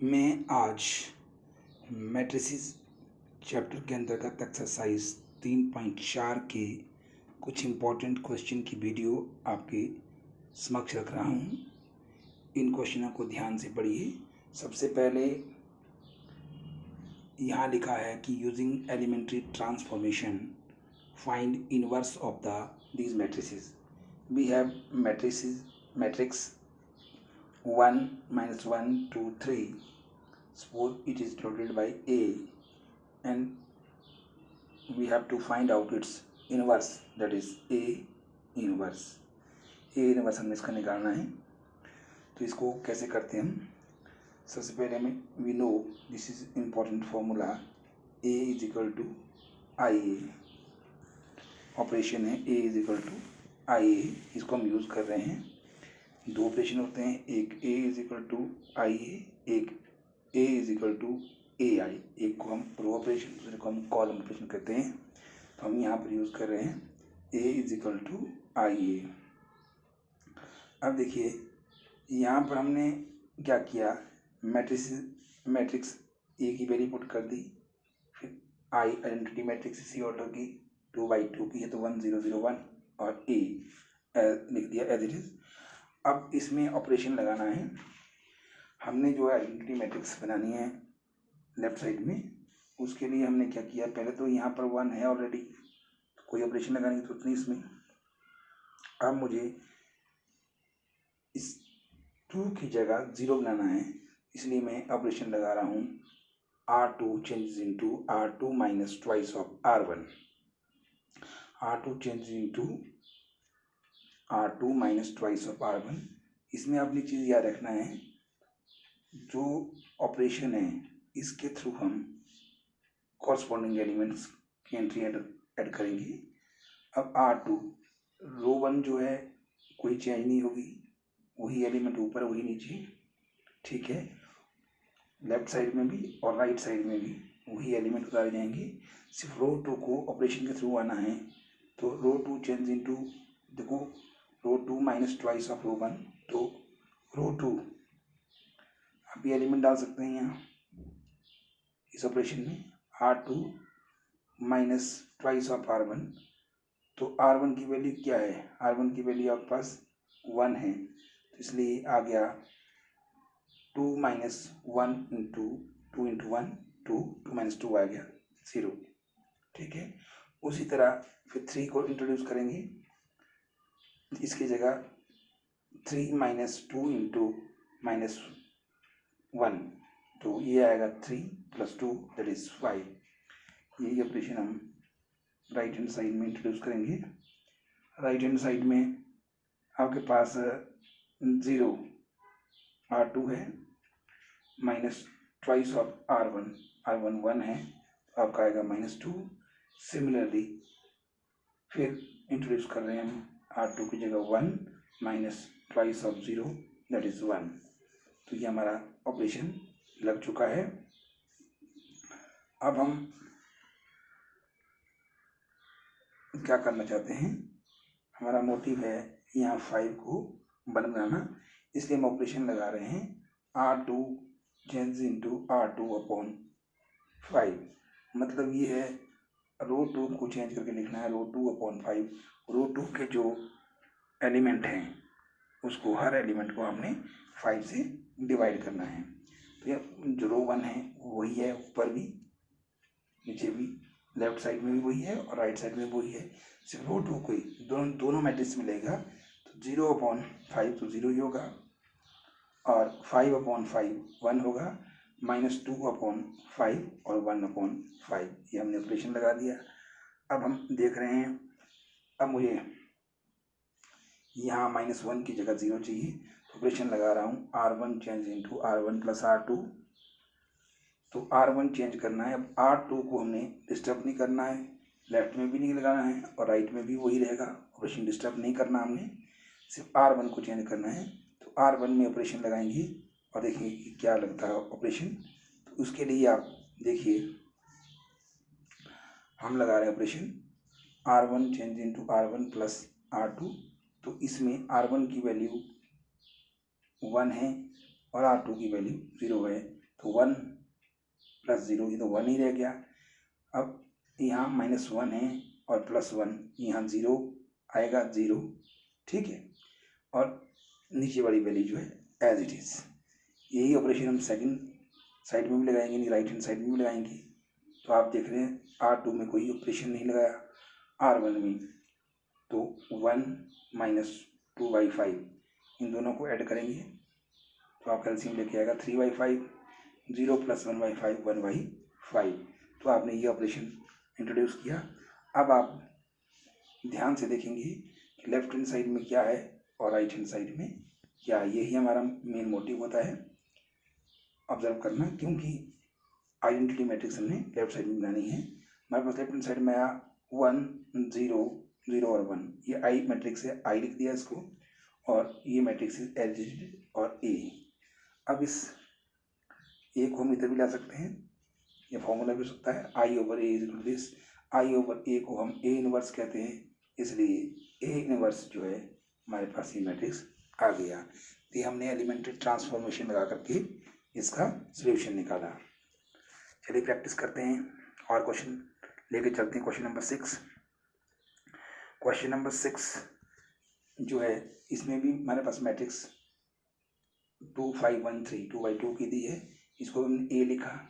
मैं आज matrices chapter के अंतर्गत एक्सरसाइज 3.4 के कुछ इम्पोर्टेंट क्वेश्चन की वीडियो आपके समक्ष रख रहा हूँ। इन क्वेश्चनों को ध्यान से पढ़िए। सबसे पहले यहाँ लिखा है कि using elementary transformation find inverse of the these matrices. We have matrix 1 minus 1 2 3. Suppose it is denoted by A and we have to find out its inverse, that is A inverse. A inverse हमें इसका निकालना है। तो इसको कैसे करते हैं हम? सबसे पहले हमें we know this is important formula, A is equal to IA। Operation है A is equal to IA, इसको हम यूज़ कर रहे हैं। दो ऑपरेशन होते हैं, एक A is equal to I ए, एक A इज इक्वल टू ए आई। एक को हम रो ऑपरेशन, दूसरे को हम कॉलम ऑपरेशन कहते हैं। तो हम यहाँ पर यूज़ कर रहे हैं A is equal to I ए। अब देखिए यहाँ पर हमने क्या किया, मैट्रिक्स A की वैल्यू पुट कर दी, फिर आई आइडेंटिटी मैट्रिक्स इसी ऑर्डर की 2/2 की है तो 1 0 0 1 और A लिख दिया एज इट इज़। अब इसमें ऑपरेशन लगाना है। हमने जो है आइडेंटिटी मैट्रिक्स बनानी है लेफ्ट साइड में, उसके लिए हमने क्या किया, पहले तो यहाँ पर 1 है ऑलरेडी, तो कोई ऑपरेशन लगाने की जरूरत नहीं इसमें। अब मुझे इस 2 की जगह 0 बनाना है, इसलिए मैं ऑपरेशन लगा रहा हूँ R2 changes into R2 minus twice of R1। R2 changes into R2 minus twice of R1। इसमें अपनी चीज़ याद रखना है, जो ऑपरेशन है इसके थ्रू हम कॉरस्पॉन्डिंग एलिमेंट्स की एंट्री ऐड करेंगे। अब R2 रो 1 जो है कोई चेंज नहीं होगी, वही एलिमेंट ऊपर वही नीचे, ठीक है। लेफ्ट साइड में भी और राइट साइड में भी वही एलिमेंट उतारे जाएंगे। सिर्फ रो 2 को ऑपरेशन के थ्रू आना है, तो रो 2 चेंज इनटू, देखो रो 2 माइनस ट्वाइस ऑफ रो 1, तो रो 2 आप ये एलिमेंट डाल सकते हैं यहाँ इस ऑपरेशन में, R2 minus twice of R1। तो R1 की वैल्यू क्या है, R1 की वैल्यू आपके पास 1 है, तो इसलिए आ गया 2 माइनस 1 इंटू 2 इंटू 1 2 माइनस 2 आ गया 0, ठीक है। उसी तरह फिर 3 को इंट्रोड्यूस करेंगे, इसकी जगह 3 माइनस 2 इंटू माइनस 1, तो ये आएगा 3 प्लस 2 दैट इज 5। यही ऑपरेशन हम राइट हैंड साइड में इंट्रोड्यूस करेंगे। राइट हैंड साइड में आपके पास 0 R2 है माइनस ट्वाइस ऑफ R1 1 है, तो आपका आएगा -2। सिमिलरली फिर इंट्रोड्यूस कर रहे हैं हम R2 की जगह 1 minus twice of 0 that is 1। तो ये हमारा ऑपरेशन लग चुका है। अब हम क्या करना चाहते हैं, हमारा मोटिव है यहाँ 5 को 1 बनाना, इसलिए हम ऑपरेशन लगा रहे हैं R2 change into R2 upon 5। मतलब ये है रो 2 को चेंज करके लिखना है रो 2 अपॉन 5। रो 2 के जो एलिमेंट हैं उसको, हर एलिमेंट को हमने 5 से डिवाइड करना है। तो ये जो रो 1 है वही है, ऊपर भी नीचे भी, लेफ्ट साइड में भी वही है और राइट साइड में वही है। सिर्फ रो 2 को ही दोनों मैट्रिक्स मिलेगा, तो 0 अपॉन 5 तो 0 ही होगा, और 5 अपॉन 5 1 होगा, -2 अपॉन 5 और 1 अपॉन 5। ये हमने ऑपरेशन लगा दिया। अब हम देख रहे हैं, अब मुझे यहाँ -1 की जगह 0 चाहिए, तो ऑपरेशन लगा रहा हूँ R1 change into R1 plus R2। तो R1 चेंज करना है, अब R2 को हमने डिस्टर्ब नहीं करना है, लेफ्ट में भी नहीं लगाना है और राइट में भी वही रहेगा, ऑपरेशन डिस्टर्ब नहीं करना हमने, सिर्फ R1 को चेंज करना है। तो R1 में ऑपरेशन लगाएंगे और देखेंगे कि क्या लगता है ऑपरेशन। तो उसके लिए आप देखिए, हम लगा रहे हैं operation R1 change into R1 plus R2। तो इसमें R1 की वैल्यू 1 है और R2 की वैल्यू 0 है, तो 1 + 0, ये तो 1 ही रह गया। अब यहाँ -1 है और +1, यहाँ 0 आएगा, 0, ठीक है। और नीचे वाली वैल्यू जो है एज इट इज़। यही ऑपरेशन हम सेकंड साइड में भी लगाएंगे, नहीं राइट हैंड साइड में भी लगाएंगे। तो आप देख रहे हैं R2 में कोई ऑपरेशन नहीं लगाया, R1 में तो 1 - 2/5, इन दोनों को ऐड करेंगे तो आपका एलसीएम लेके आएगा 3/5, 0 + 1/5, 1/5। तो आपने ये ऑपरेशन इंट्रोड्यूस किया। अब आप ध्यान से देखेंगे कि लेफ्ट हैंड साइड में क्या है और राइट हैंड साइड में क्या है। यही हमारा मेन मोटिव होता है ऑब्जर्व करना, क्योंकि आइडेंटिटी मैट्रिक्स हमने लेफ्ट साइड में बनानी है। हमारे पास लेफ्ट हैंड साइड में आया 1 0 0 और 1, ये आई मैट्रिक्स है, आई लिख दिया इसको, और ये मैट्रिक्स है एल और ए। अब इस ए को हम इधर भी ला सकते हैं, ये फॉर्मूला भी हो सकता है I/A = I/A को हम ए इनवर्स कहते हैं, इसलिए ए इनवर्स जो है हमारे पास ये मैट्रिक्स आ गया। ये हमने एलिमेंट्री ट्रांसफॉर्मेशन लगा करके इसका सॉल्यूशन निकाला। चलिए प्रैक्टिस करते हैं और क्वेश्चन लेके चलते हैं। क्वेश्चन नंबर 6, क्वेश्चन नंबर 6 जो है इसमें भी हमारे पास मैट्रिक्स 2 5 1 3 2/2 की दी है। इसको हमने ए लिखा,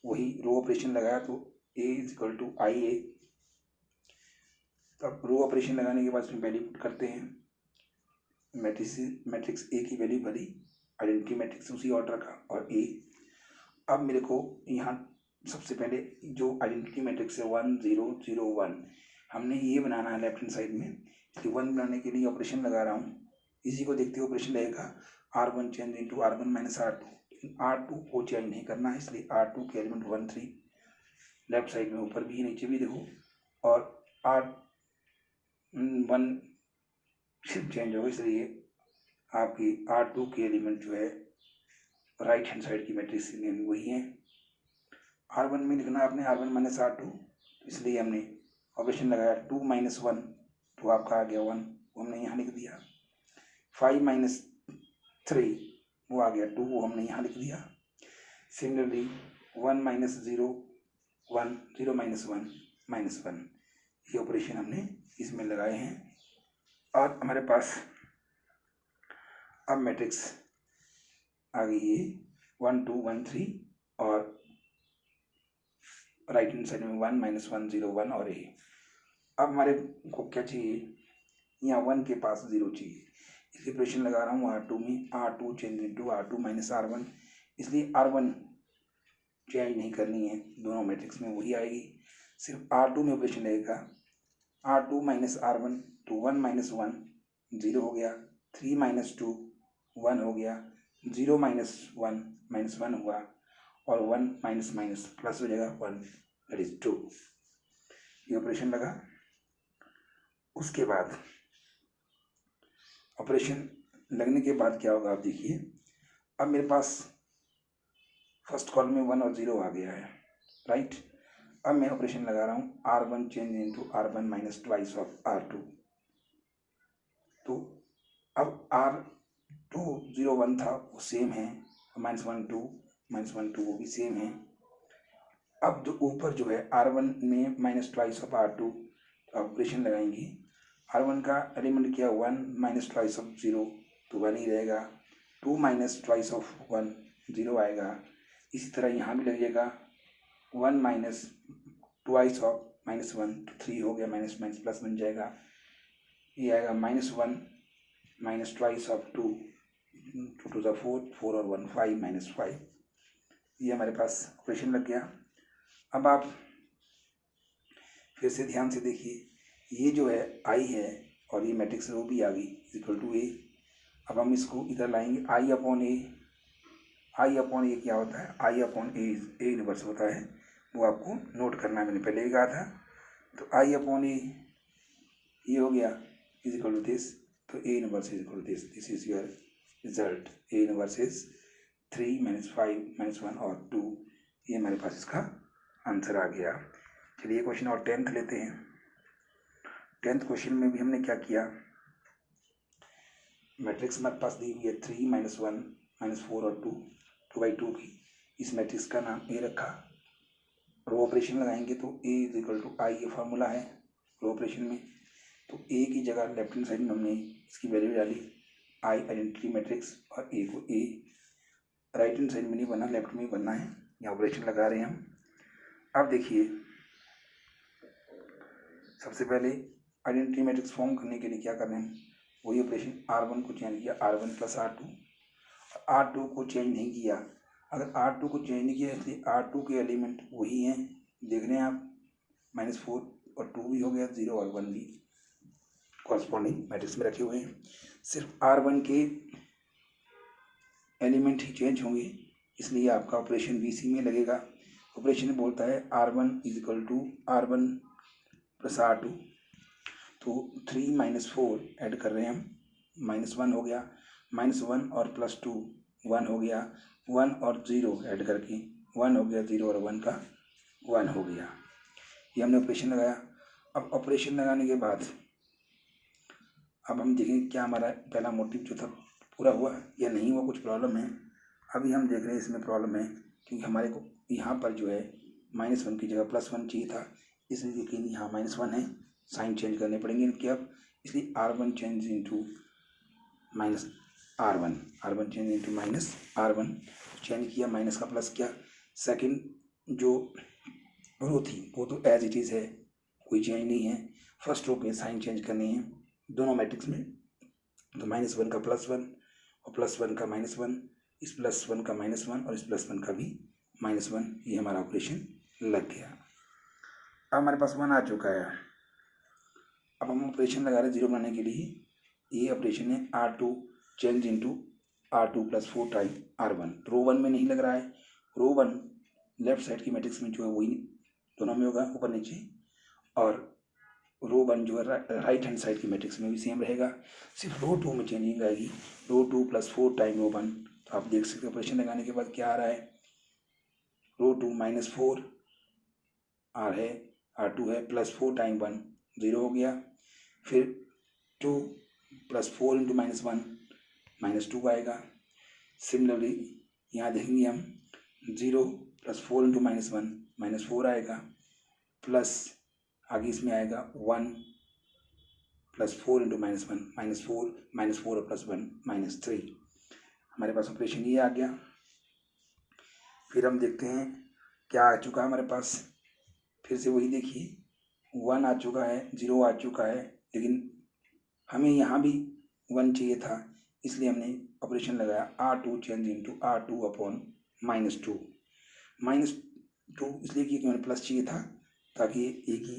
वही रो ऑपरेशन लगाया तो A = IA। तब रो ऑपरेशन लगाने के बाद इसमें वैल्यू पुट करते हैं, मैट्रिक्स ए की वैल्यू भरी, आइडेंटिटी मैट्रिक्स उसी ऑर्डर का और ए। अब मेरे को यहाँ सबसे पहले जो आइडेंटिटी मैट्रिक्स है 1 0 0 1, हमने ये बनाना है लेफ्ट हैंड साइड में, इसलिए 1 बनाने के लिए ऑपरेशन लगा रहा हूँ। इसी को देखते हुए ऑपरेशन रहेगा R1 change into R1 - R2, लेकिन R2 को चेंज नहीं करना है, इसलिए R2 के एलिमेंट 1 3 लेफ्ट साइड में ऊपर भी नीचे भी देखो, और R1 सिर्फ चेंज होगा, इसलिए आपकी R2 के एलिमेंट जो है राइट हैंड साइड की मैट्रिक्स में वही है। R1 में लिखना आपने R1 - R2, इसलिए हमने ऑपरेशन लगाया 2 - 1, तो आपका आ गया 1, वो हमने यहाँ लिख दिया। 5 - 3 वो आ गया 2, वो हमने यहाँ लिख दिया। सिमिलरली 1 - 0 1 0 - 1 -1, ये ऑपरेशन हमने इसमें लगाए हैं। और हमारे पास अब मैट्रिक्स आ गई है 1 2 1 3 और राइट हैंड साइड में 1 - 1 0 1 और ए। अब हमारे को क्या चाहिए, यहाँ 1 के पास 0 चाहिए, इसलिए ऑपरेशन लगा रहा हूँ R2 में, R2 change into R2 - R1, इसलिए R1 चेंज नहीं करनी है, दोनों मैट्रिक्स में वही आएगी। सिर्फ R2 में ऑपरेशन लगेगा, R2 - R1, तो 1 - 1 0 हो गया, 3 - 2 1 हो गया, 0 - 1 -1 हुआ, और 1 माइनस प्लस हो जाएगा 1, दैट इज 2। ये ऑपरेशन लगा। उसके बाद ऑपरेशन लगने के बाद क्या होगा आप देखिए, अब मेरे पास फर्स्ट कॉलम में 1 और 0 आ गया है, राइट। अब मैं ऑपरेशन लगा रहा हूँ R1 change into R1 - twice of R2, तो अब R2 0 1 था वो सेम है, -1 2 -1 2 वो भी सेम है। अब जो ऊपर जो है R1 में -ट्वाइस ऑफ R2, ऑपरेशन लगाएंगे। R1 का एलिमेंट किया 1 - ट्वाइस ऑफ 0, तो 1 ही रहेगा। 2 - ट्वाइस ऑफ 1 0 आएगा। इसी तरह यहाँ भी लगेगा 1 - ट्वाइस ऑफ -1, तो 3 हो गया, माइनस माइनस प्लस बन जाएगा। ये आएगा -1 - ट्वाइस ऑफ 2, 2 to the 4 4 और 1 5 - 5, ये हमारे पास ऑपरेशन लग गया। अब आप फिर से ध्यान से देखिए, ये जो है आई है और ये मैट्रिक्स रो भी आ गई = A। अब हम इसको इधर लाएंगे I/A। I/A क्या होता है, I/A A इनवर्स होता है, वो आपको नोट करना है, मैंने पहले भी कहा था। तो I/A ये हो गया = दिस, तो A inverse = this is your result. A inverse is 3 - 5 - 1 और 2, ये हमारे पास इसका आंसर आ गया। चलिए क्वेश्चन और 10th लेते हैं। 10th क्वेश्चन में भी हमने क्या किया, मैट्रिक्स हमारे पास दी हुई है 3 - 1 - 4 और 2 2/2 की। इस मैट्रिक्स का नाम ए रखा। रो ऑपरेशन लगाएंगे तो ए इज इक्वल टू आई, ये फार्मूला है रो ऑपरेशन में। तो ए की जगह लेफ्ट हैंड साइड में हमने इसकी वैल्यू डाली आई आइडेंटिटी मैट्रिक्स और ए को ए। राइट हैंड साइड में नहीं बनना, लेफ्ट में ही बनना है। यहाँ ऑपरेशन लगा रहे हैं हम। अब देखिए सबसे पहले आइडेंटिटी मैट्रिक्स फॉर्म करने के लिए क्या करना है, वही ऑपरेशन R1 को चेंज किया R1 प्लस R2, R2 को चेंज नहीं किया। अगर R2 को चेंज नहीं किया इसलिए R2 के एलिमेंट वही हैं, देख रहे हैं आप, -4 और 2 भी हो गया, 0 और 1 भी कॉरस्पॉन्डिंग मैट्रिक्स में रखे हुए हैं। सिर्फ R1 के एलिमेंट ही चेंज होंगे, इसलिए आपका ऑपरेशन VC में लगेगा। ऑपरेशन बोलता है R1 is equal to R1 plus R2, तो 3 - 4 ऐड कर रहे हैं हम, -1 हो गया, -1 और +2 1 हो गया, 1 और 0 ऐड करके 1 हो गया, 0 और 1 का 1 हो गया। ये हमने ऑपरेशन लगाया। अब ऑपरेशन लगाने के बाद अब हम देखें क्या हमारा पहला मोटिव जो था पूरा हुआ या नहीं हुआ, कुछ प्रॉब्लम है। अभी हम देख रहे हैं इसमें प्रॉब्लम है, क्योंकि हमारे को यहाँ पर जो है -1 की जगह +1 चाहिए था, इसलिए लेकिन यहाँ -1 है, साइन चेंज करने पड़ेंगे इनके अब, इसलिए R1 change into -R1 change into -R1 change किया, माइनस का प्लस किया। सेकंड जो रो थी वो तो एज इट इज़ है, कोई चेंज नहीं है। फर्स्ट रो के साइन चेंज करने हैं दोनों मैट्रिक्स में, तो -1 का +1 और +1 का -1, इस +1 का -1 और इस +1 का भी -1, ये हमारा ऑपरेशन लग गया। अब हमारे पास 1 आ चुका है। अब हम ऑपरेशन लगा रहे हैं 0 बनाने के लिए, ये ऑपरेशन है R2 change into R2 + 4 time R1। रो 1 में नहीं लग रहा है, रो 1 लेफ्ट साइड की मैट्रिक्स में जो है वही दोनों में होगा, ऊपर नीचे, और रो 1 जो है राइट हैंड साइड की मैट्रिक्स में भी सेम रहेगा, सिर्फ रो 2 में चेंजिंग आएगी, रो 2 + 4 टाइम रो 1। तो आप देख सकते हैं ऑपरेशन लगाने के बाद क्या आ रहा है, रो 2 -4 R है, R2 है, +4 टाइम 1 0 हो गया, फिर 2 + 4 इंटू -1 -2 आएगा। सिमिलरली यहाँ देखेंगे हम 0 + 4 इंटू -1 -4 आएगा, प्लस आगे इसमें आएगा 1 + 4 इंटू -1 -4 और +1 -3। हमारे पास ऑपरेशन ये आ गया। फिर हम देखते हैं क्या आ चुका है हमारे पास, फिर से वही देखिए 1 आ चुका है, 0 आ चुका है, लेकिन हमें यहाँ भी 1 चाहिए था, इसलिए हमने ऑपरेशन लगाया R2 change into R2 upon -2 इसलिए कि हमें प्लस चाहिए था ताकि एक ही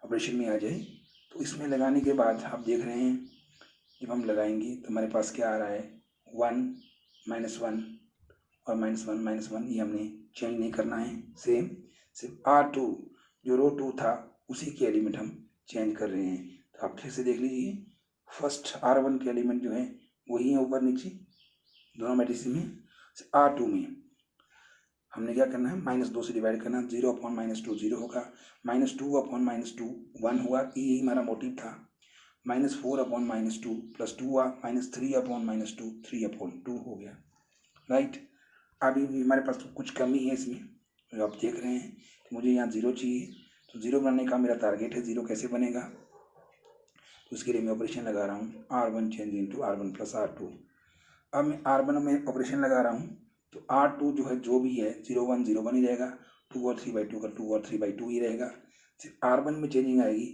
ऑपरेशन में आ जाए। तो इसमें लगाने के बाद आप देख रहे हैं जब हम लगाएंगे तो हमारे पास क्या आ रहा है, 1 -1 और -1 ये हमने चेंज नहीं करना है, सेम सिर्फ R2 जो रो 2 था उसी के एलिमेंट हम चेंज कर रहे हैं। तो आप फिर से देख लीजिए, फर्स्ट R1 के एलिमेंट जो है वही है ऊपर नीचे दोनों मैट्रिक्स में। R2 में हमने क्या करना है, -2 से डिवाइड करना, 0 अपॉन -2 0 होगा, -2 अपॉन -2 1 हुआ, यही हमारा मोटिव था। -4 अपॉन -2 +2 हुआ, -3 अपॉन -2 3 अपॉन 2 हो गया, राइट। अभी भी हमारे पास कुछ कमी है इसमें, तो आप देख रहे हैं कि मुझे यहाँ 0 चाहिए, तो 0 बनाने का मेरा टारगेट है, 0 कैसे बनेगा, तो उसके लिए मैं ऑपरेशन लगा रहा हूँ R1 change into R1 + R2। अब मैं R1 में ऑपरेशन लगा रहा हूँ, तो R2 जो है जो भी है 0 1 0 1 ही रहेगा, 2 और 3/2 का 2 और 3/2 ही रहेगा। सिर्फ R1 में चेंजिंग आएगी।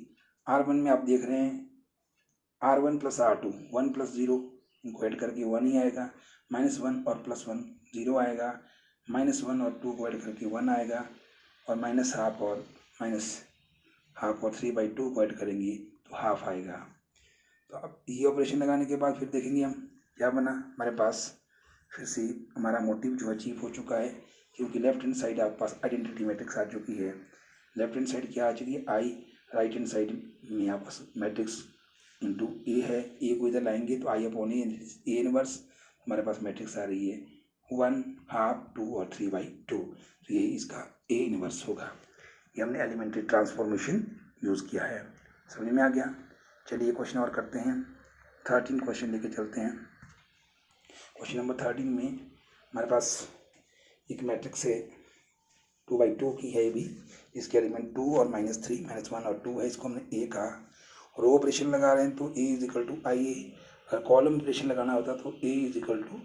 R1 में आप देख रहे हैं R1 + R2 1 + 0 इनको ऐड करके 1 ही आएगा, -1 और +1 0 आएगा, -1 और 2 को ऐड करके 1 आएगा, और -½ और -½ और 3/2 को ऐड करेंगे तो ½ आएगा। तो अब ये ऑपरेशन लगाने के बाद फिर देखेंगे हम क्या बना हमारे पास। फिर से हमारा मोटिव जो अचीव हो चुका है, क्योंकि लेफ्ट हैंड साइड आपके पास आइडेंटिटी मैट्रिक्स आ चुकी है। लेफ्ट हैंड साइड क्या आ चुकी है, आई, राइट हैंड साइड में आपके पास मैट्रिक्स इंटू ए है, ए को इधर लाएंगे तो आई अपॉन ए इनवर्स, हमारे पास मैट्रिक्स आ रही है 1 ½ 2 और 3/2, तो ये इसका ए इनवर्स होगा। ये हमने एलिमेंट्री ट्रांसफॉर्मेशन यूज़ किया है, समझ में आ गया। चलिए क्वेश्चन और करते हैं, 13 क्वेश्चन लेके चलते हैं। क्वेश्चन नंबर 13 में हमारे पास एक मैट्रिक्स है 2x2 की है ये भी, इसके एलिमेंट 2 और -3 -1 और 2 है, इसको हमने ए कहा। रो ऑपरेशन लगा रहे हैं तो A is equal to I A, अगर कॉलम ऑपरेशन लगाना होता तो A is equal to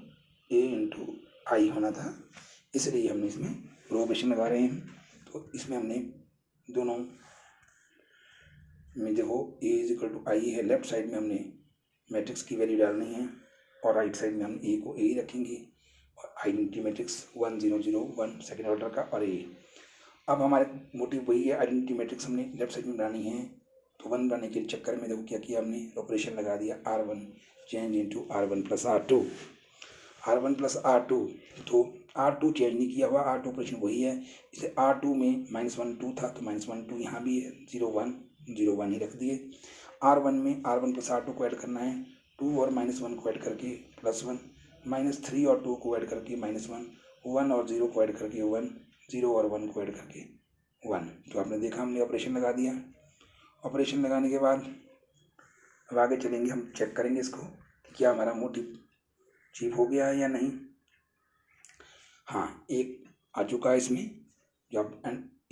A into I होना था, इसलिए हमने इसमें रो ऑपरेशन लगा रहे हैं। तो इसमें हमने दोनों में देखो ए इज इक्वल टू आई है, लेफ्ट साइड में हमने मैट्रिक्स की वैल्यू डालनी है और राइट साइड में हम ए को ए ही रखेंगे, और आइडेंटिटी मैट्रिक्स 1 0 0 1 सेकेंड ऑर्डर का और ए। अब हमारे मोटिव वही है, आइडेंटिटी मैट्रिक्स हमने लेफ्ट साइड में बनानी है, तो 1 बनाने के चक्कर में देखो क्या किया हमने, ऑपरेशन लगा दिया R1 change into R1 plus R2, R1 plus R2, तो R2 चेंज नहीं किया हुआ, R2 ऑपरेशन वही है, इसे R2 में -1 2 था तो -1 2 यहाँ भी है, 0 1 0 1 ही रख दिए। R1 में R1 प्लस R2 को ऐड करना है, 2 और -1 को ऐड करके +1, -3 और 2 को ऐड करके -1, 1 और 0 को ऐड करके 1, 0 और 1 को ऐड करके 1। तो आपने देखा हमने ऑपरेशन लगा दिया। ऑपरेशन लगाने के बाद अब आगे चलेंगे, हम चेक करेंगे इसको कि क्या हमारा मोटिव अचीव हो गया है या नहीं। हाँ, एक आ चुका है इसमें, जो आप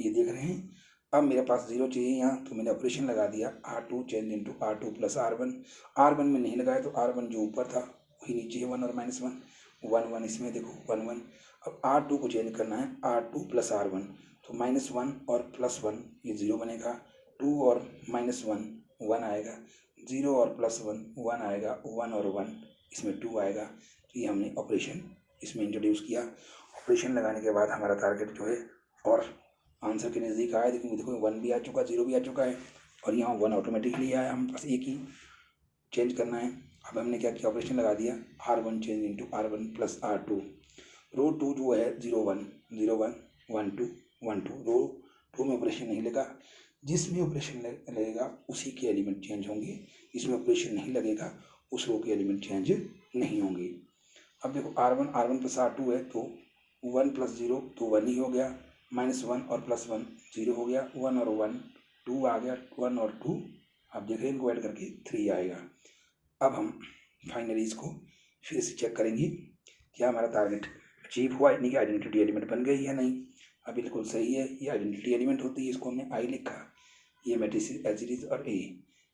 ये देख रहे हैं। अब मेरे पास 0 चाहिए यहाँ, तो मैंने ऑपरेशन लगा दिया R2 change into R2 plus R1। R1 में नहीं लगाया तो R1 जो ऊपर था वही नीचे है, 1 और -1, 1 1 इसमें देखो 1 1। अब R2 को चेंज करना है, R2 प्लस R1, तो -1 और +1 ये 0 बनेगा, 2 और -1 1 आएगा, 0 और +1 1 आएगा, 1 और 1 इसमें 2 आएगा। तो ये हमने ऑपरेशन इसमें इंट्रोड्यूस किया। ऑपरेशन लगाने के बाद हमारा टारगेट जो है और आंसर के नज़दीक आया, देखो 1 भी आ चुका, 0 भी आ चुका है और यहाँ 1 ऑटोमेटिकली आया, हम बस एक ही चेंज करना है। अब हमने क्या किया, ऑपरेशन लगा दिया R1 change into R1 plus R2। रो 2 जो है 0 1 0 1 1 2 1 2, रो 2 में ऑपरेशन नहीं लगा, जिसमें ऑपरेशन लगेगा उसी के एलिमेंट चेंज होंगे, इसमें ऑपरेशन नहीं लगेगा उस रो के एलिमेंट चेंज नहीं होंगे। अब देखो R1 प्लस R2 है तो 1 प्लस 0 तो 1 ही हो गया, -1 और +1 0 हो गया, 1 और 1 2 आ गया, 1 और 2 आप देख रहे हैं, इनको ऐड करके 3 आएगा। अब हम फाइनली इसको फिर से चेक करेंगे क्या हमारा टारगेट अचीव हुआ, यानी कि आइडेंटिटी एलिमेंट बन गई है नहीं। अब बिल्कुल सही है, ये आइडेंटिटी एलिमेंट होती है, इसको हमने आई लिखा, ये मैट्रिक्स एज इट इज और ए।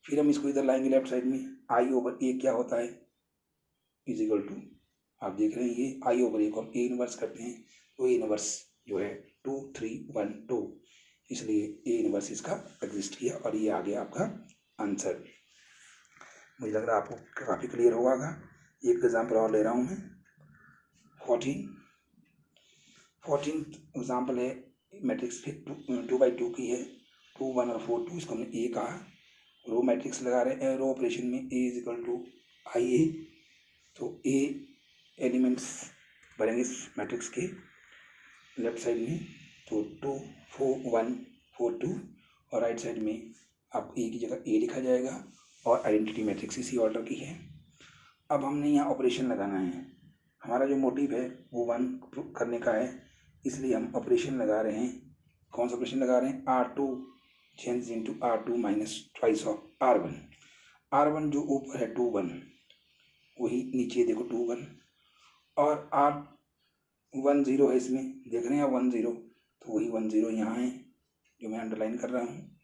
फिर हम इसको इधर लाएंगे लेफ्ट साइड में, आई ओवर ए क्या होता है इज इक्वल टू, आप देख रहे हैं ये आई ओवर ए को हम ए इनवर्स करते हैं, तो ए इनवर्स जो है 2 3 1 2, इसलिए ए इनवर्स इसका एग्जिस्ट किया और ये आ गया आपका आंसर। मुझे लग रहा है आपको काफ़ी क्लियर होगा। एक एग्जाम्पल और ले रहा हूँ मैं, 14 एग्जाम्पल है, मैट्रिक्स 2x2 की है, 2 1 और 4 2, इसको हमने ए कहा। रो मैट्रिक्स लगा रहे हैं, रो ऑपरेशन में ए इज इक्वल टू आई ए, तो ए एलिमेंट्स बनेंगे इस मैट्रिक्स के लेफ्ट साइड में, तो 2 4 1 4 2 और राइट साइड में आपको ए की जगह ए लिखा जाएगा और आइडेंटिटी मैट्रिक्स इसी ऑर्डर की है। अब हमने यहाँ ऑपरेशन लगाना है, हमारा जो मोटिव है वो 1 करने का है, इसलिए हम ऑपरेशन लगा रहे हैं। कौन सा ऑपरेशन लगा रहे हैं, R2 change into R2 minus twice of R1। R1 जो ऊपर है 2 1, वही नीचे देखो 2 1, और R1 0 है, इसमें देख रहे हैं 1 0, तो वही 1 0 यहाँ है जो मैं अंडरलाइन कर रहा हूँ।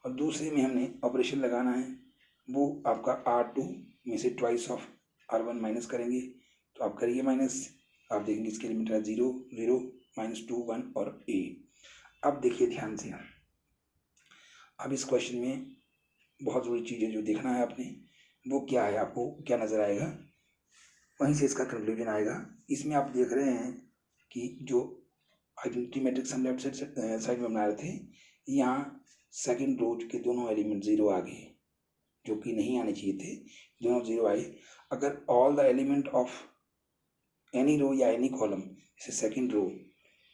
और दूसरे में हमने ऑपरेशन लगाना है, वो आपका R2 में से ट्वाइस ऑफ R1 माइनस करेंगे, तो आप करिए माइनस, आप देखेंगे इसके एलिमेंट है 0 0 -2 1 और a। अब देखिए ध्यान से, अब इस क्वेश्चन में बहुत ज़रूरी चीज़ें जो देखना है आपने, वो क्या है, आपको क्या नज़र आएगा, वहीं से इसका कंक्लूजन आएगा। इसमें आप देख रहे हैं कि जो आइडेंटिटी मैट्रिक्स हम लेफ्ट साइड में बना रहे थे, यहाँ सेकंड रो के दोनों एलिमेंट 0 आ गए, जो कि नहीं आने चाहिए थे, दोनों 0 आए। अगर all the element of any row या एनी कॉलम, जैसे सेकंड रो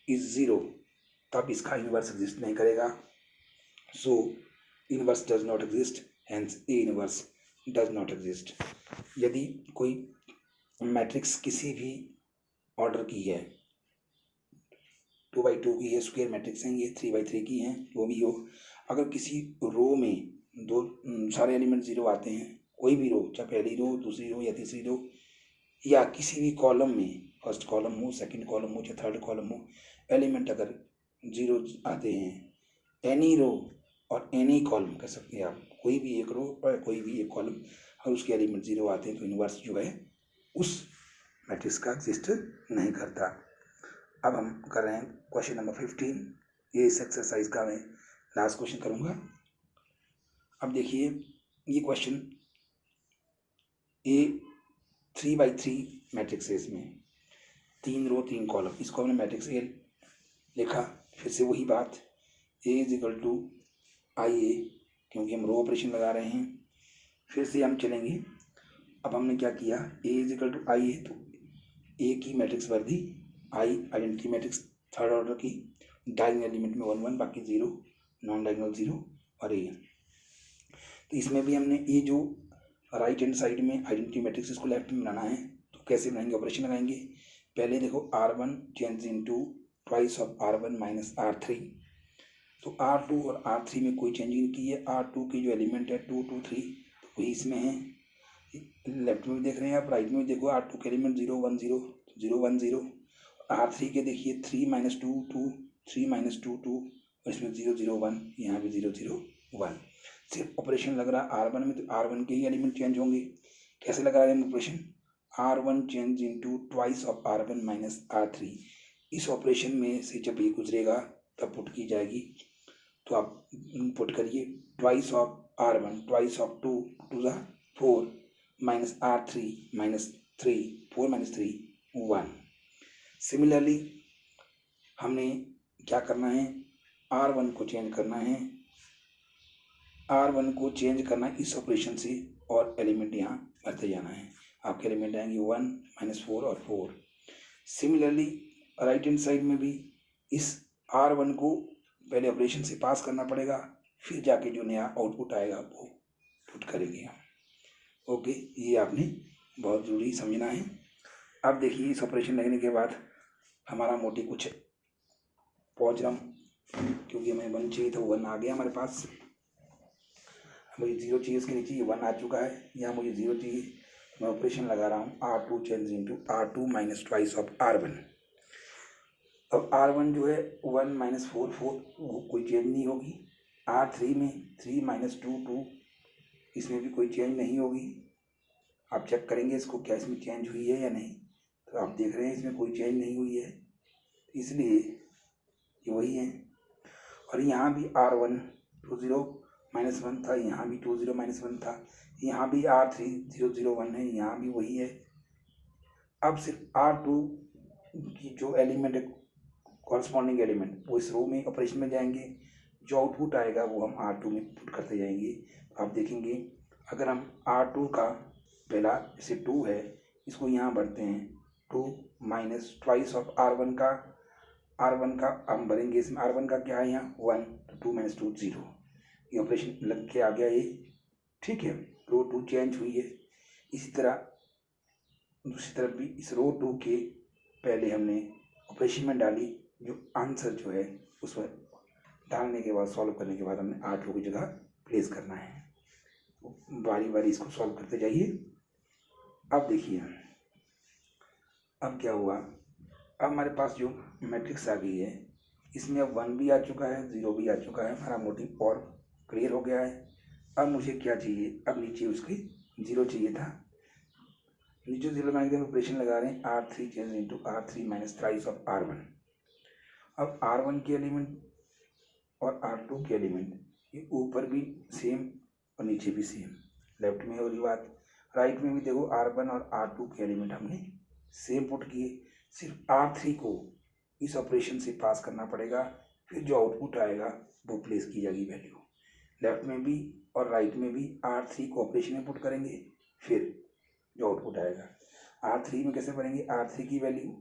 इज 0, तब इसका इनवर्स एग्जिस्ट नहीं करेगा, so inverse does not exist, hence A inverse does not exist. यदि कोई मैट्रिक्स किसी भी ऑर्डर की है, 2x2 की है, स्क्वायर मैट्रिक्स हैं ये, 3x3 की हैं, जो भी हो, अगर किसी रो में सारे एलिमेंट 0 आते हैं, कोई भी रो, चाहे पहली रो दूसरी रो या तीसरी रो, या किसी भी कॉलम में फर्स्ट कॉलम हो, सेकंड कॉलम हो, या थर्ड कॉलम हो, एलिमेंट अगर 0 आते हैं, एनी रो और एनी कॉलम कह सकते हैं आप, कोई भी एक रो और कोई भी एक कॉलम और उसके एलिमेंट 0 आते हैं तो इनवर्स जो है उस मैट्रिक्स का एग्जिस्ट नहीं करता। अब हम कर रहे हैं क्वेश्चन नंबर 15। ये इस एक्सरसाइज का मैं लास्ट क्वेश्चन करूँगा। अब देखिए ये क्वेश्चन ए 3x3 मैट्रिक्स है, इसमें 3 रो 3 कॉलम, इसको हमने मैट्रिक्स ए लिखा। फिर से वही बात, ए इज इक्वल टू आई ए, क्योंकि हम रो ऑपरेशन लगा रहे हैं। फिर से हम चलेंगे, अब हमने क्या किया, ए इज इक्वल टू आई ए, तो ए की मैट्रिक्स वर्दी आई आइडेंटिटी मैट्रिक्स थर्ड ऑर्डर की, डायगोनल एलिमेंट में 1 1, बाकी 0, नॉन डायगोनल 0 और ए। तो इसमें भी हमने ये जो राइट हैंड साइड में आइडेंटिटी मैट्रिक्स इसको लेफ्ट में बनाना है, तो कैसे बनाएंगे, ऑपरेशन लगाएंगे। पहले देखो R1 change into twice of R1 minus R3, तो R2 और R3 में कोई चेंज नहीं की है। R2 की जो एलिमेंट है 2 2 3, तो वही इसमें है। लेफ्ट में भी देख रहे हैं आप, राइट में भी देखो R2 के एलिमेंट 0 1 0 0 1 0, R3 के देखिए 3 माइनस 2 2, 3 माइनस 2 2, और इसमें 0 0 1, यहाँ भी 0 0 1। सिर्फ ऑपरेशन लग रहा है R1 में, तो R1 के ही एलिमेंट चेंज होंगे। कैसे लगा रहे हैं operation, R1 change into twice of R1 minus R3। इस ऑपरेशन में से जब ये गुजरेगा तब पुट की जाएगी, तो आप पुट करिए twice of R1 twice of 2 2 ज़ा 4 minus R3 minus 3 4 minus 3 1। Similarly हमने क्या करना है, R1 को चेंज करना है, R1 को चेंज करना है इस ऑपरेशन से, और एलिमेंट यहाँ भरते जाना है। आपके एलिमेंट आएंगे 1 माइनस 4 और 4। सिमिलरली राइट हैंड साइड में भी इस R1 को पहले ऑपरेशन से पास करना पड़ेगा, फिर जाके जो नया आउटपुट आएगा वो पुट करेंगे हम। ओके, ये आपने बहुत ज़रूरी समझना है। अब देखिए इस ऑपरेशन लगने के बाद हमारा मोटी कुछ पहुँच रहा हूँ, क्योंकि हमें 1 चाहिए था, 1 आ गया हमारे पास। मुझे 0 चाहिए, इसके नीचे ये 1 आ चुका है, यहाँ मुझे 0 चाहिए। मैं ऑपरेशन लगा रहा हूँ R2 change into R2 minus twice of R1। अब R1 जो है 1 माइनस 4 4, वो कोई चेंज नहीं होगी। R3 में 3 माइनस 2 2, इसमें भी कोई चेंज नहीं होगी। आप चेक करेंगे इसको क्या इसमें चेंज हुई है या नहीं, तो आप देख रहे हैं इसमें कोई चेंज नहीं हुई है, इसलिए ये वही है। और यहाँ भी R1 2 0 माइनस 1 था, यहाँ भी 2 0 माइनस 1 था, यहाँ भी R3 0 0 1 है, यहाँ भी वही है। अब सिर्फ R2 की जो एलिमेंट है कॉरस्पॉन्डिंग एलिमेंट, वो इस रो में ऑपरेशन में जाएंगे, जो आउटपुट आएगा वो हम R2 में पुट करते जाएंगे। आप देखेंगे अगर हम R2 का पहला जैसे 2 है, इसको यहाँ भरते हैं 2 माइनस ट्वाइस ऑफ R1 का हम भरेंगे, इसमें R1 का क्या है यहाँ 1, तो 2 माइनस 2 0, ये ऑपरेशन लग के आ गया ये, ठीक है। रो 2 चेंज हुई है। इसी तरह दूसरी तरफ भी इस रो 2 के पहले हमने ऑपरेशन में डाली, जो आंसर जो है उसमें डालने के बाद सॉल्व करने के बाद हमने R2 की जगह प्लेस करना है। बारी बारी इसको सॉल्व करते जाइए। अब देखिए अब क्या हुआ, अब हमारे पास जो मैट्रिक्स आ गई है, इसमें अब 1 भी आ चुका है, 0 भी आ चुका है, हमारा मोटिव और क्लियर हो गया है। अब मुझे क्या चाहिए, अब नीचे उसके 0 चाहिए था, नीचे 0 माइनस के ऑपरेशन लगा रहे हैं R3 change into R3 minus ट्राइस of R1। अब R1 के एलिमेंट और R2 के एलिमेंट ये ऊपर भी सेम और नीचे भी सेम, लेफ्ट में हो रही बात, राइट में भी देखो R1 और R2 के एलिमेंट हमने सेम पुट किए। सिर्फ R3 को इस ऑपरेशन से पास करना पड़ेगा, फिर जो आउटपुट आएगा वो प्लेस की जाएगी वैल्यू। लेफ्ट में भी और राइट में भी R3 को ऑपरेशन में पुट करेंगे, फिर जो आउटपुट आएगा। R3 में कैसे करेंगे, R3 की वैल्यू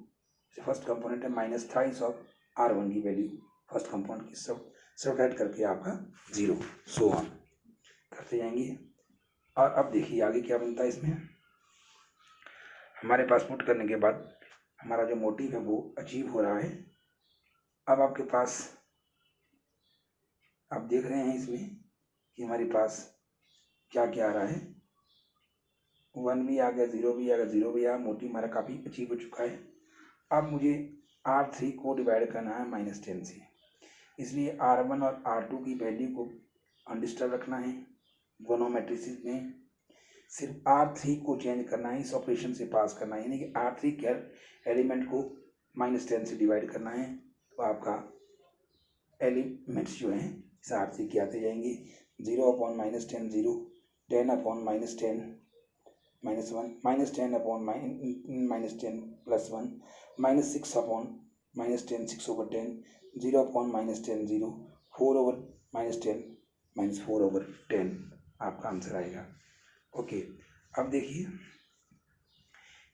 फर्स्ट कंपोनेंट है माइनस ट्वाइस ऑफ R1 की वैल्यू, फर्स्ट कंपोनेंट की सबट्रैक्ट करके आपका 0 सो ऑन करते जाएंगे। और अब देखिए आगे क्या बनता है, इसमें हमारे पास पुट करने के बाद हमारा जो मोटिव है वो अचीव हो रहा है। अब आपके पास आप देख रहे हैं इसमें कि हमारे पास क्या क्या आ रहा है, 1 भी आ गया, 0 भी आ गया, 0 भी आ, मोटिव हमारा काफ़ी अचीव हो चुका है। अब मुझे R3 को डिवाइड करना है -10 से, इसलिए R1 और R2 की वैल्यू को अनडिस्टर्ब रखना है दोनों मैट्रिसेस में। सिर्फ R3 को चेंज करना है, इस ऑपरेशन से पास करना है, यानी कि R3 के एलिमेंट को -10 से डिवाइड करना है। तो आपका एलिमेंट्स जो हैं इस R3 के आते जाएंगे। 0/-10 0, 10/-10 -1, -10/-10 +1, -6/-10 6/10, 0/-10 0, 4/-10 -4/10 आपका आंसर आएगा। ओके, अब देखिए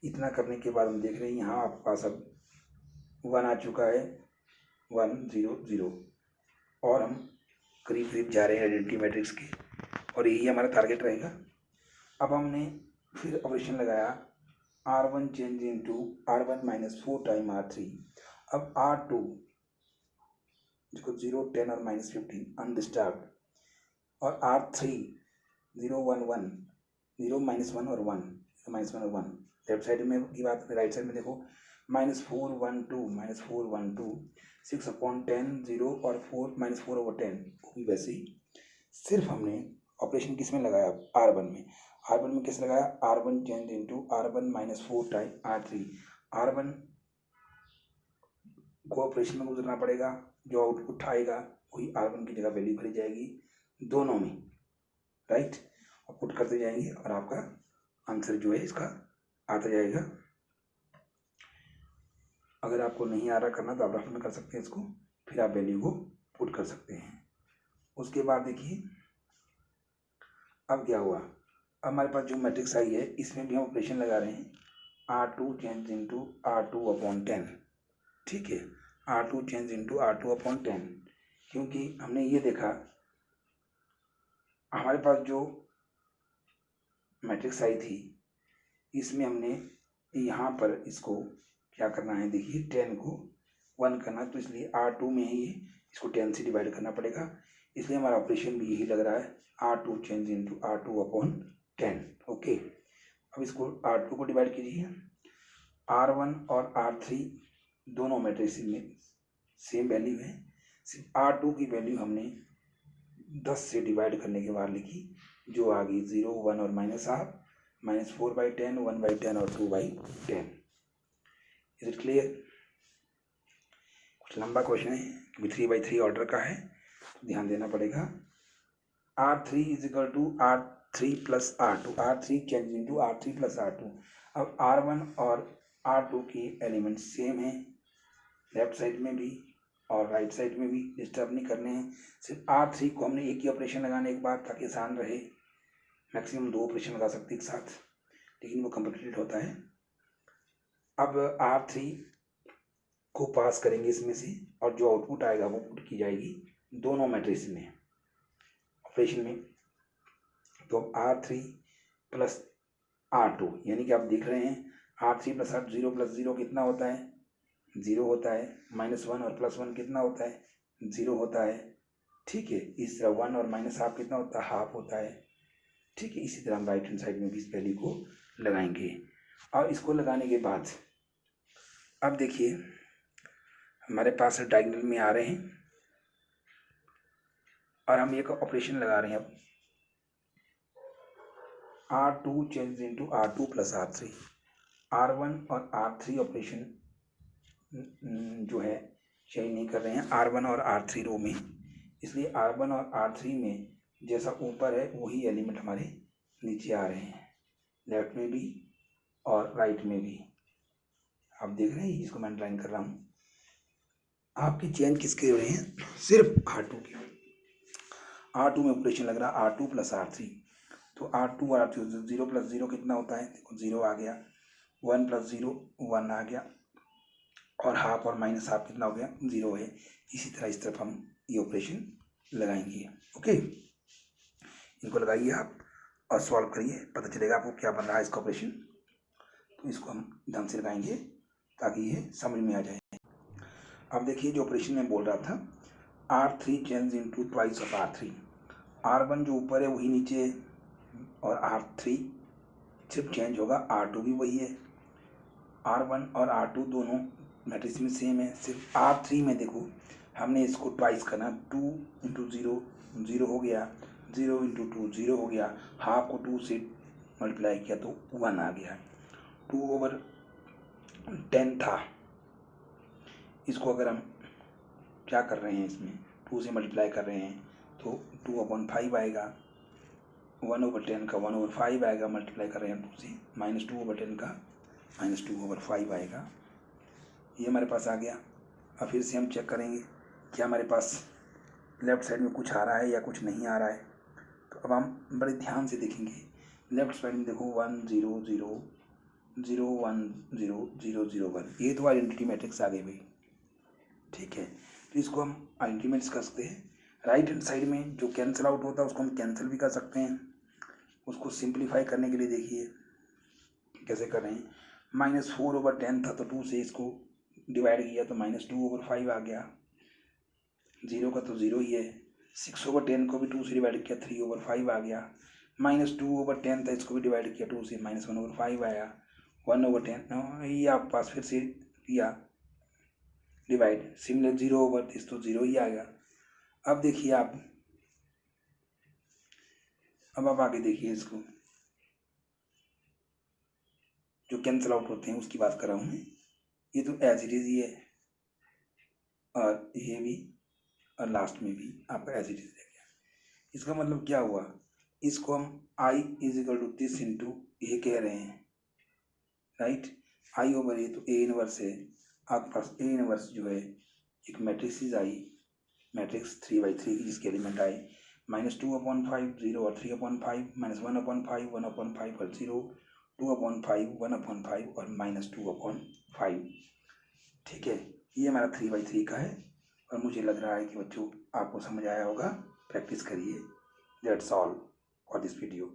इतना करने के बाद हम देख रहे हैं यहाँ आपके पास अब 1 आ चुका है, 1 0 0, और हम करीब करीब जा रहे हैं आइडेंटिटी मैट्रिक्स के, और यही हमारा टारगेट रहेगा। अब हमने फिर ऑपरेशन लगाया R1 change into R1 -4 time R3। अब R2 जिसको 0 10 और -15 अनडिस्टर्ब, और R3 0 1 1 0 -1 और 1 -1 और 1, लेफ्ट साइड में की बात, राइट साइड में देखो -4 1 2 -4 1 2, 6/10 0 और 4 -4/10, वो भी वैसे ही। सिर्फ हमने ऑपरेशन किस में लगाया, R1 में। R1 में किस लगाया, R1 change into R1 -4 time R3। R1 को ऑपरेशन में गुजरना पड़ेगा, जो आउटपुट आएगा वही R1 की जगह वैल्यू भरी जाएगी दोनों में, राइट, और पुट करते जाएंगे और आपका आंसर जो है इसका आता जाएगा। अगर आपको नहीं आ रहा करना तो आप रफ में कर सकते हैं इसको, फिर आप वैल्यू को पुट कर सकते हैं। उसके बाद देखिए अब क्या हुआ, अब हमारे पास जो मैट्रिक्स आई है इसमें भी हम ऑपरेशन लगा रहे हैं R2 चेंज इनटू R2/10, ठीक है, R2 चेंज इनटू R2/10, क्योंकि हमने ये देखा हमारे पास जो मैट्रिक्स आई थी इसमें हमने यहाँ पर इसको क्या करना है, देखिए 10 को 1 करना, तो इसलिए R2 में ही इसको 10 से डिवाइड करना पड़ेगा, इसलिए हमारा ऑपरेशन भी यही लग रहा है R2 change into R2/10। Okay, अब इसको R2 को डिवाइड कीजिए, R1 और R3 दोनों मैट्रिक्स में सेम वैल्यू है, सिर्फ R2 की वैल्यू हमने 10 से डिवाइड करने के बाद लिखी, जो आ गई 0 1 और -12, -4/10 1/10 और 2/10। Is it clear? कुछ लंबा क्वेश्चन है क्योंकि 3/3 ऑर्डर का है, तो ध्यान देना पड़ेगा। R3 = R3 + R2, R3 change into R3 + R2। अब R1 और R2 की एलिमेंट सेम है, लेफ्ट साइड में भी और राइट साइड में भी, डिस्टर्ब नहीं करने हैं। सिर्फ R3 को हमने एक ही ऑपरेशन लगाने के बाद, ताकि आसान रहे, मैक्सिमम 2 ऑपरेशन लगा सकते एक साथ, लेकिन वो कॉम्प्लिकेटेड होता है। अब R3 को पास करेंगे इसमें से, और जो आउटपुट आएगा वो पुट की जाएगी दोनों मैट्रिक्स में ऑपरेशन में। तो अब R3 + R2, यानी कि आप देख रहे हैं R3 + R2 0 + 0 कितना होता है, 0 होता है, -1 और +1 कितना होता है, 0 होता है, ठीक है। इस तरह 1 और -1/2 कितना होता है, 1/2 होता है, ठीक है। इसी तरह हम राइट हैंड साइड में भी इस वैल्यू को लगाएंगे, और इसको लगाने के बाद अब देखिए हमारे पास डायगोनल में आ रहे हैं, और हम एक ऑपरेशन लगा रहे हैं अब R2 change into R2 + R3। R1 और R3 ऑपरेशन जो है चेंज नहीं कर रहे हैं R1 और R3 रो में, इसलिए R1 और R3 में जैसा ऊपर है वही एलिमेंट हमारे नीचे आ रहे हैं, लेफ्ट में भी और राइट में भी। आप देख रहे हैं जिसको मैं अंडरलाइन कर रहा हूँ, आपकी चेंज किसके हो रहे हैं, सिर्फ R2 के। R2 में ऑपरेशन लग रहा है R2 + R3, तो R2 और R3 0 + 0 कितना होता है, देखो 0 आ गया, 1 + 0 1 आ गया, और 1/2 और -1/2 कितना हो गया, 0 है। इसी तरह इस तरफ हम ये ऑपरेशन लगाएंगे। ओके, इनको लगाइए आप और सॉल्व करिए, पता चलेगा आपको क्या बन रहा है इसका ऑपरेशन। तो इसको हम ढंग से लगाएंगे ताकि ये समझ में आ जाए। अब देखिए जो ऑपरेशन में बोल रहा था, R3 change into twice of R3। R1 जो ऊपर है वही नीचे है, और R3 सिर्फ चेंज होगा, R2 भी वही है। R1 और R2 दोनों मैट्रिक्स में सेम है, सिर्फ R3 में देखो हमने इसको ट्वाइस करना, 2 इंटू 0 0 हो गया, 0 इंटू 2 0 हो गया, हाफ को 2 से मल्टीप्लाई किया तो 1 आ गया। 2/10 था, इसको अगर हम क्या कर रहे हैं, इसमें 2 से मल्टीप्लाई कर रहे हैं तो 2/5 आएगा। 1/10 का 1/5 आएगा, मल्टीप्लाई कर रहे हैं 2 से, -2/10 का -2/5 आएगा। ये हमारे पास आ गया। अब फिर से हम चेक करेंगे क्या हमारे पास लेफ्ट साइड में कुछ आ रहा है या कुछ नहीं आ रहा है। तो अब हम बड़े ध्यान से देखेंगे। लेफ्ट साइड में देखो 1 0 0 0 1 0 0 0 1, ये तो आइडेंटिटी मैट्रिक्स आ गई भाई। ठीक है, तो इसको हम आइडेंटिटी मैट्रिक्स कर सकते हैं। राइट हैंड साइड में जो कैंसिल आउट होता है उसको हम कैंसिल भी कर सकते हैं। उसको सिंप्लीफाई करने के लिए देखिए कैसे कर रहे हैं। -4/10 था तो 2 से इसको डिवाइड किया तो -2/5 आ गया। 0 का तो 0 ही है। 6/10 को भी 2 से डिवाइड किया, 3/5 आ गया। -2/10 था, इसको भी डिवाइड किया 2 से, -1/5 आया। 1/10 ये आपके पास फिर से किया डिवाइड, सिमिलर 0/this तो 0 ही आएगा। अब देखिए आप, अब आप आगे देखिए इसको, जो कैंसिल आउट होते हैं उसकी बात कर रहा हूँ मैं। ये तो एज इट इज ही है, और ये भी, और लास्ट में भी आपका एज इट इज रह गया। इसका मतलब क्या हुआ, इसको हम I = this इंटू ये कह रहे हैं, राइट। I/A तो A इनवर्स है, आपके पास A इनवर्स जो है एक मैट्रिक्स आई, मैट्रिक्स 3/3 की जिसके एलिमेंट आए -2/5 0 और 3/5, -1/5 1/5 और 0, 2/5 1/5 और -2/5। ठीक है, ये हमारा 3/3 का है, और मुझे लग रहा है कि बच्चों आपको समझ आया होगा। प्रैक्टिस करिए। That's all for this video.